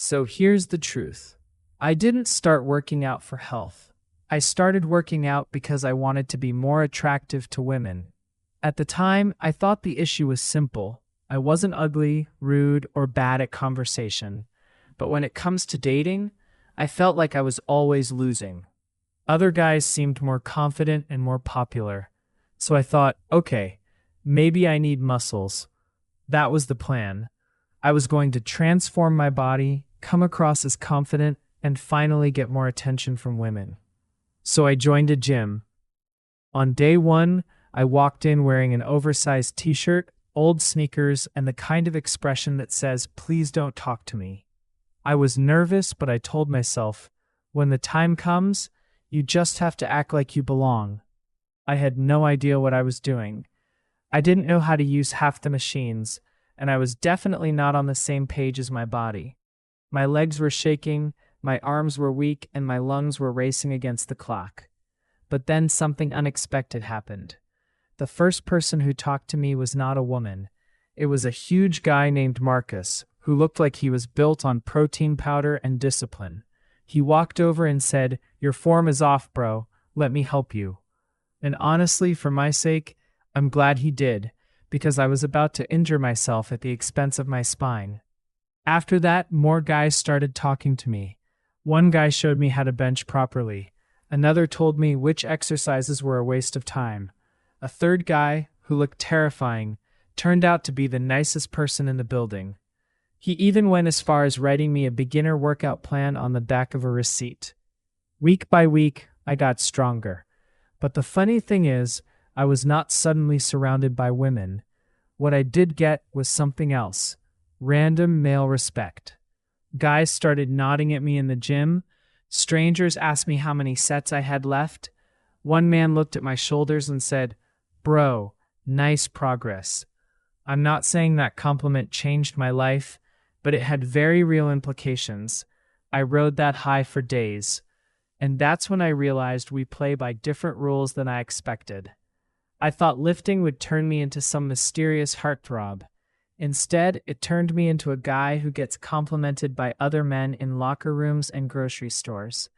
So here's the truth. I didn't start working out for health. I started working out because I wanted to be more attractive to women. At the time, I thought the issue was simple. I wasn't ugly, rude, or bad at conversation. But when it comes to dating, I felt like I was always losing. Other guys seemed more confident and more popular. So I thought, okay, maybe I need muscles. That was the plan. I was going to transform my body, come across as confident, and finally get more attention from women. So I joined a gym. On day one, I walked in wearing an oversized t-shirt, old sneakers, and the kind of expression that says, "Please don't talk to me." I was nervous, but I told myself, when the time comes, you just have to act like you belong. I had no idea what I was doing. I didn't know how to use half the machines, and I was definitely not on the same page as my body. My legs were shaking, my arms were weak, and my lungs were racing against the clock. But then something unexpected happened. The first person who talked to me was not a woman. It was a huge guy named Marcus, who looked like he was built on protein powder and discipline. He walked over and said, "Your form is off, bro. Let me help you." And honestly, for my sake, I'm glad he did, because I was about to injure myself at the expense of my spine. After that, more guys started talking to me. One guy showed me how to bench properly. Another told me which exercises were a waste of time. A third guy, who looked terrifying, turned out to be the nicest person in the building. He even went as far as writing me a beginner workout plan on the back of a receipt. Week by week, I got stronger. But the funny thing is, I was not suddenly surrounded by women. What I did get was something else. Random male respect. Guys started nodding at me in the gym. Strangers asked me how many sets I had left. One man looked at my shoulders and said, "Bro, nice progress." I'm not saying that compliment changed my life, but it had very real implications. I rode that high for days. And that's when I realized we play by different rules than I expected. I thought lifting would turn me into some mysterious heartthrob. Instead, it turned me into a guy who gets complimented by other men in locker rooms and grocery stores.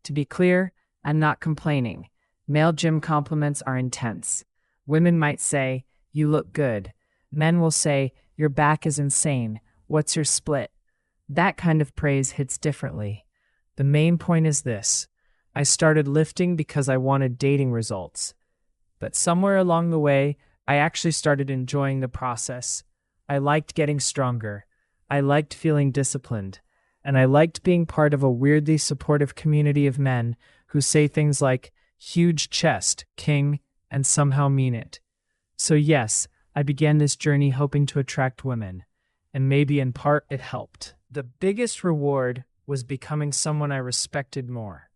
To be clear, I'm not complaining. Male gym compliments are intense. Women might say, "You look good." Men will say, "Your back is insane. What's your split?" That kind of praise hits differently. The main point is this. I started lifting because I wanted dating results. But somewhere along the way, I actually started enjoying the process. I liked getting stronger. I liked feeling disciplined. And I liked being part of a weirdly supportive community of men who say things like, "Huge chest, king," and somehow mean it. So yes, I began this journey hoping to attract women. And maybe in part it helped. The biggest reward was becoming someone I respected more.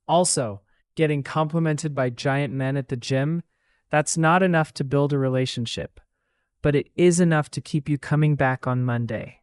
Also, getting complimented by giant men at the gym, that's not enough to build a relationship, but it is enough to keep you coming back on Monday.